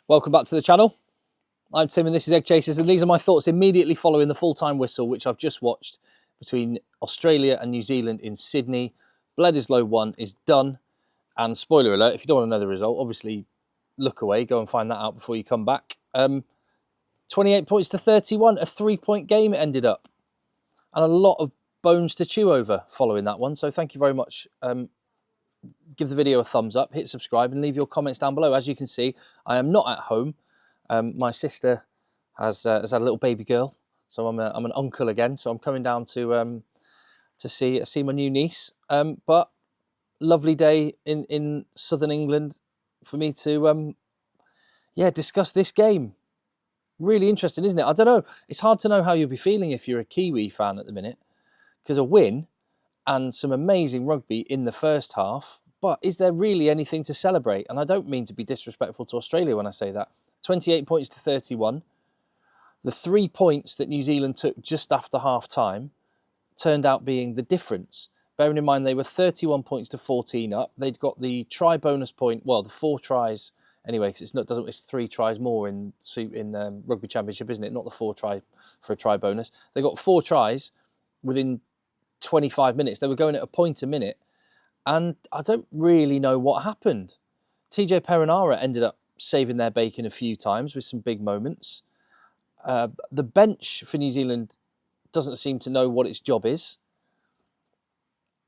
Welcome back to the channel. I'm Tim and this is Egg Chasers, and these are my thoughts immediately following the full-time whistle, which I've just watched between Australia and New Zealand in Sydney. Bledisloe 1 is done, and spoiler alert, if you don't want to know the result, obviously look away, go and find that out before you come back. 28 points to 31, a 3-point game it ended up, and a lot of bones to chew over following that one, so thank you very much. Give the video a thumbs up, hit subscribe, and leave your comments down below. As you can see, I am not at home. My sister has had a little baby girl, so I'm an uncle again. So I'm coming down to see my new niece. But lovely day in southern England for me to discuss this game. Really interesting, isn't it? I don't know. It's hard to know how you'll be feeling if you're a Kiwi fan at the minute, because a win and some amazing rugby in the first half. But is there really anything to celebrate? And I don't mean to be disrespectful to Australia when I say that. 28 points to 31. The 3 points that New Zealand took just after half-time turned out being the difference. Bearing in mind they were 31 points to 14 up. They'd got the try bonus point, well, the 4 tries anyway, because it's 3 tries more in Rugby Championship, isn't it? Not the 4 try for a try bonus. They got 4 tries within 25 minutes. They were going at a point a minute, and I don't really know what happened. TJ Perenara ended up saving their bacon a few times with some big moments. The bench for New Zealand doesn't seem to know what its job is.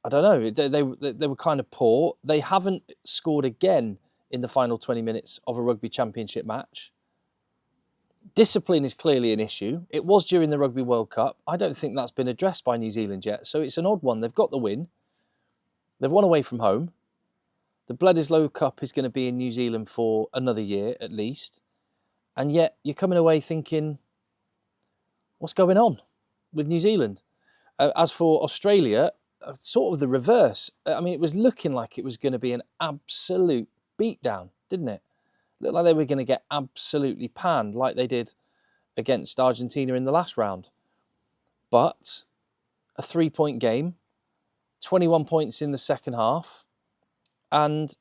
I don't know. They were kind of poor. They haven't scored again in the final 20 minutes of a Rugby Championship match. Discipline is clearly an issue. It was during the Rugby World Cup. I don't think that's been addressed by New Zealand yet. So it's an odd one. They've got the win. They've won away from home. The Bledisloe Cup is going to be in New Zealand for another year at least. And yet you're coming away thinking, what's going on with New Zealand? As for Australia, sort of the reverse. I mean, it was looking like it was going to be an absolute beatdown, didn't it? Looked like they were going to get absolutely panned like they did against Argentina in the last round. But a 3-point game, 21 points in the second half. And,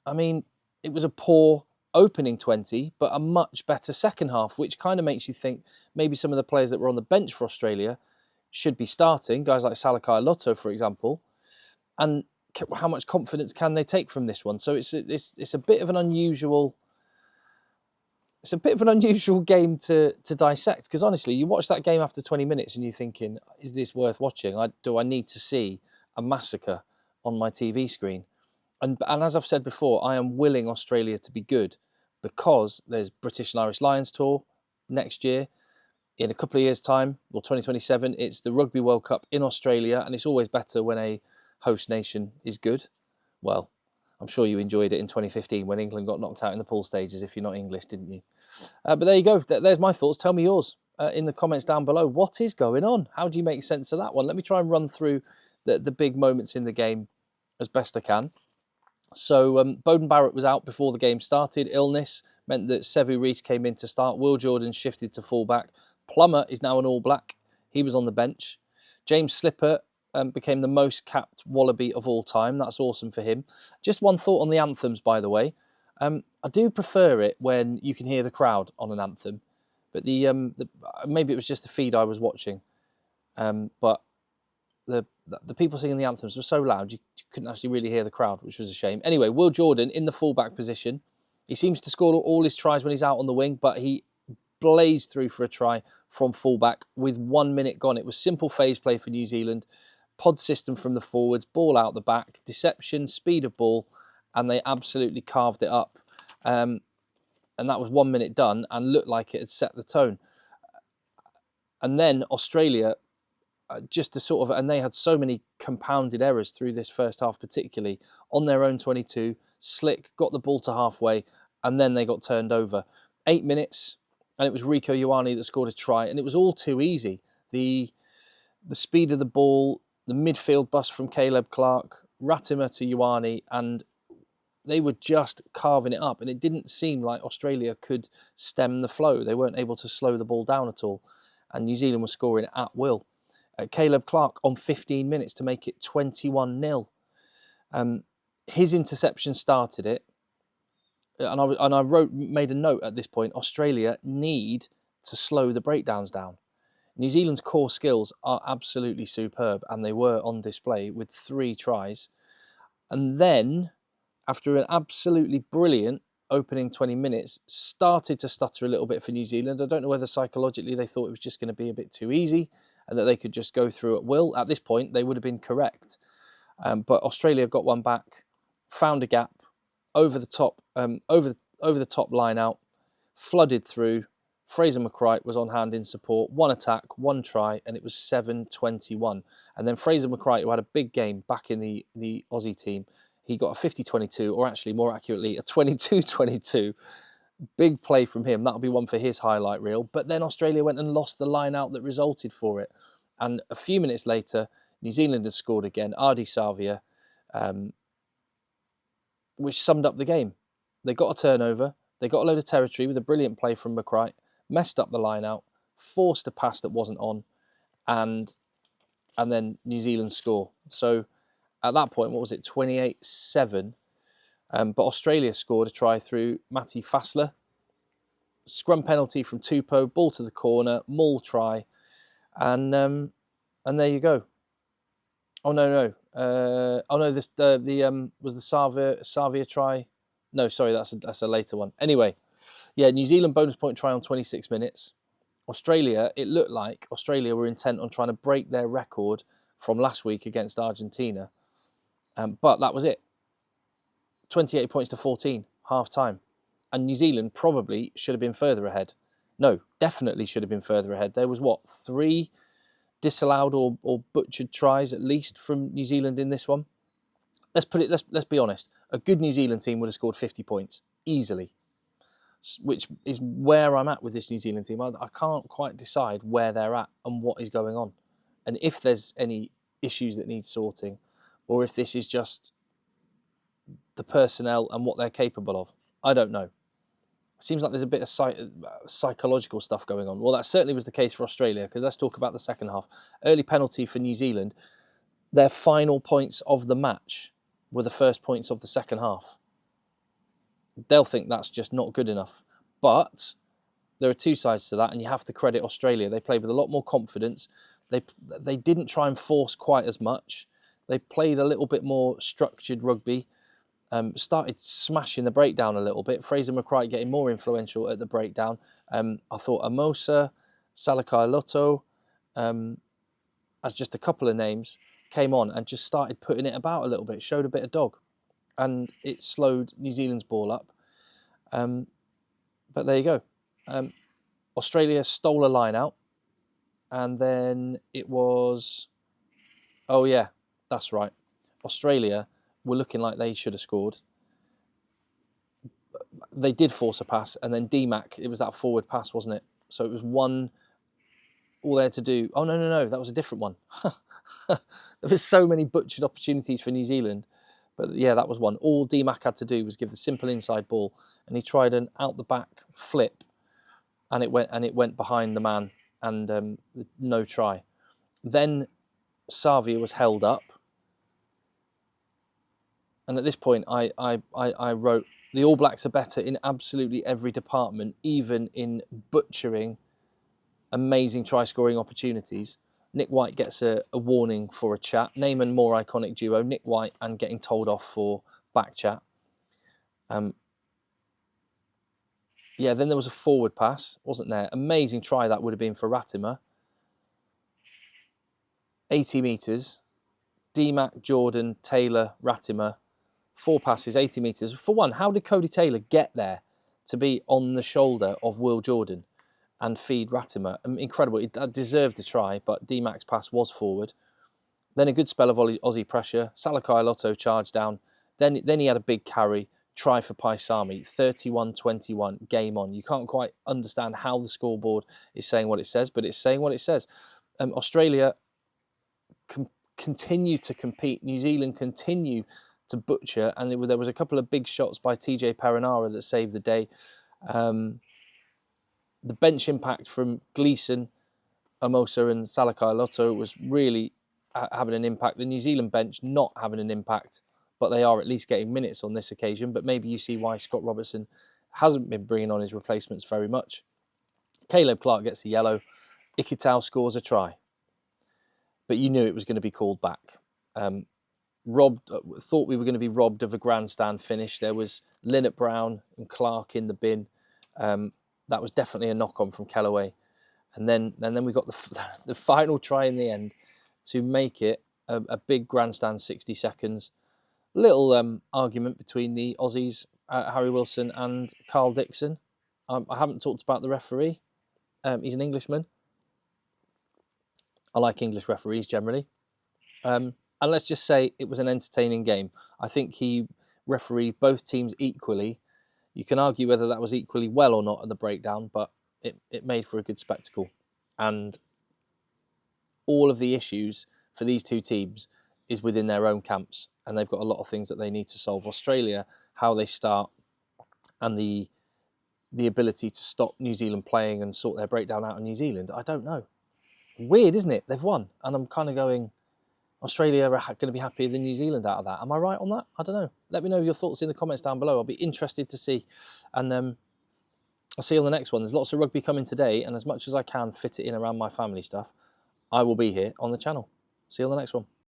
I mean, it was a poor opening 20, but a much better second half, which kind of makes you think maybe some of the players that were on the bench for Australia should be starting, guys like Salakaia-Loto, for example. And how much confidence can they take from this one? So it's a bit of an unusual... It's a bit of an unusual game to dissect, because honestly, you watch that game after 20 minutes and you're thinking, is this worth watching? Do I need to see a massacre on my TV screen? And as I've said before, I am willing Australia to be good, because there's British and Irish Lions tour next year. In a couple of years' time, or 2027, it's the Rugby World Cup in Australia, and it's always better when a host nation is good. Well, I'm sure you enjoyed it in 2015 when England got knocked out in the pool stages, if you're not English, didn't you? But there you go. There's my thoughts. Tell me yours in the comments down below. What is going on? How do you make sense of that one? Let me try and run through the big moments in the game as best I can. So Beauden Barrett was out before the game started. Illness meant that Sevu Reece came in to start. Will Jordan shifted to fullback. Plummer is now an All Black. He was on the bench. James Slipper became the most capped Wallaby of all time. That's awesome for him. Just one thought on the anthems, by the way. I do prefer it when you can hear the crowd on an anthem, but maybe it was just the feed I was watching, but the people singing the anthems were so loud you couldn't actually really hear the crowd, which was a shame. Anyway, Will Jordan in the fullback position. He seems to score all his tries when he's out on the wing, but he blazed through for a try from fullback with 1 minute gone. It was simple phase play for New Zealand, pod system from the forwards, ball out the back, deception, speed of ball, and they absolutely carved it up. And that was 1 minute done and looked like it had set the tone. And then Australia, and they had so many compounded errors through this first half, particularly on their own 22. Slick got the ball to halfway, and then they got turned over. 8 minutes, and it was Rieko Ioane that scored a try, and it was all too easy. The speed of the ball, the midfield bust from Caleb Clarke, Ratima to Ioane, and they were just carving it up, and it didn't seem like Australia could stem the flow. They weren't able to slow the ball down at all, and New Zealand was scoring at will. Caleb Clarke on 15 minutes to make it 21-0. His interception started it, and I made a note at this point, Australia need to slow the breakdowns down. New Zealand's core skills are absolutely superb, and they were on display with 3 tries. And then, after an absolutely brilliant opening 20 minutes, started to stutter a little bit for New Zealand. I don't know whether psychologically they thought it was just going to be a bit too easy and that they could just go through at will. At this point, they would have been correct. But Australia got one back, found a gap over the top, over the top line out, flooded through. Fraser McReight was on hand in support. 1 attack, 1 try, and it was 7-21. And then Fraser McReight, who had a big game back in the Aussie team, he got a 50-22, or actually more accurately, a 22-22. Big play from him. That'll be one for his highlight reel. But then Australia went and lost the line out that resulted for it. And a few minutes later, New Zealand had scored again. Ardie Savia, which summed up the game. They got a turnover. They got a load of territory with a brilliant play from McReight, messed up the line out, forced a pass that wasn't on, and then New Zealand score. So at that point, what was it, 28-7? But Australia scored a try through Matti Fassler. Scrum penalty from Tupou, ball to the corner, Mull try, and there you go. Oh no! This was the Savia try. No, sorry, that's a later one. Anyway, yeah, New Zealand bonus point try on 26 minutes. Australia, it looked like Australia were intent on trying to break their record from last week against Argentina, but that was it. 28 points to 14, half time. And New Zealand probably should have been further ahead. No, definitely should have been further ahead. There was, 3 disallowed or butchered tries at least from New Zealand in this one. Let's be honest. A good New Zealand team would have scored 50 points easily, which is where I'm at with this New Zealand team. I can't quite decide where they're at and what is going on, and if there's any issues that need sorting, or if this is just the personnel and what they're capable of. I don't know. Seems like there's a bit of psychological stuff going on. Well, that certainly was the case for Australia, because let's talk about the second half. Early penalty for New Zealand. Their final points of the match were the first points of the second half. They'll think that's just not good enough. But there are 2 sides to that, and you have to credit Australia. They played with a lot more confidence. They didn't try and force quite as much. They played a little bit more structured rugby. Started smashing the breakdown a little bit. Fraser McReight getting more influential at the breakdown. I thought Amosa, Salakaia-Loto, as just a couple of names, came on and just started putting it about a little bit, showed a bit of dog. And it slowed New Zealand's ball up. But there you go. Australia stole a line out. And then it was... Oh, yeah, that's right. Australia were looking like they should have scored. They did force a pass, and then DMAC, it was that forward pass, wasn't it? So it was one, all they had to do. Oh, no, that was a different one. There was so many butchered opportunities for New Zealand. But yeah, that was one. All DMAC had to do was give the simple inside ball, and he tried an out-the-back flip, and it went behind the man, and no try. Then Savia was held up. And at this point, I wrote, the All Blacks are better in absolutely every department, even in butchering amazing try-scoring opportunities. Nick White gets a warning for a chat. Name and more iconic duo, Nick White and getting told off for back chat. Yeah, then there was a forward pass, wasn't there? Amazing try that would have been for Ratima. 80 metres. DMAC, Jordan, Taylor, Ratima. 4 passes, 80 metres. For one, how did Cody Taylor get there to be on the shoulder of Will Jordan and feed Ratima? Incredible. It deserved a try, but DMAC's pass was forward. Then a good spell of Aussie pressure. Salakaia-Loto charged down. Then he had a big carry. Try for Paisami. 31-21. Game on. You can't quite understand how the scoreboard is saying what it says, but it's saying what it says. Australia continue to compete. New Zealand continue to butcher, and there was a couple of big shots by TJ Perenara that saved the day. The bench impact from Gleeson, Amosa and Salakaia-Loto was really having an impact. The New Zealand bench not having an impact, but they are at least getting minutes on this occasion. But maybe you see why Scott Robertson hasn't been bringing on his replacements very much. Caleb Clark gets a yellow. Ikitau scores a try. But you knew it was going to be called back. Thought we were going to be robbed of a grandstand finish. There was Linnett Brown and Clark in the bin. That was definitely a knock-on from Kellaway. And then we got the final try in the end to make it a big grandstand 60 seconds. Little argument between the Aussies, Harry Wilson and Carl Dixon. I haven't talked about the referee. He's an Englishman. I like English referees generally. And let's just say it was an entertaining game. I think he refereed both teams equally. You can argue whether that was equally well or not at the breakdown, but it made for a good spectacle. And all of the issues for these two teams is within their own camps, and they've got a lot of things that they need to solve. Australia, how they start, and the ability to stop New Zealand playing and sort their breakdown out in New Zealand, I don't know. Weird, isn't it? They've won, and I'm kind of going, Australia are going to be happier than New Zealand out of that. Am I right on that? I don't know. Let me know your thoughts in the comments down below. I'll be interested to see. And I'll see you on the next one. There's lots of rugby coming today, and as much as I can fit it in around my family stuff, I will be here on the channel. See you on the next one.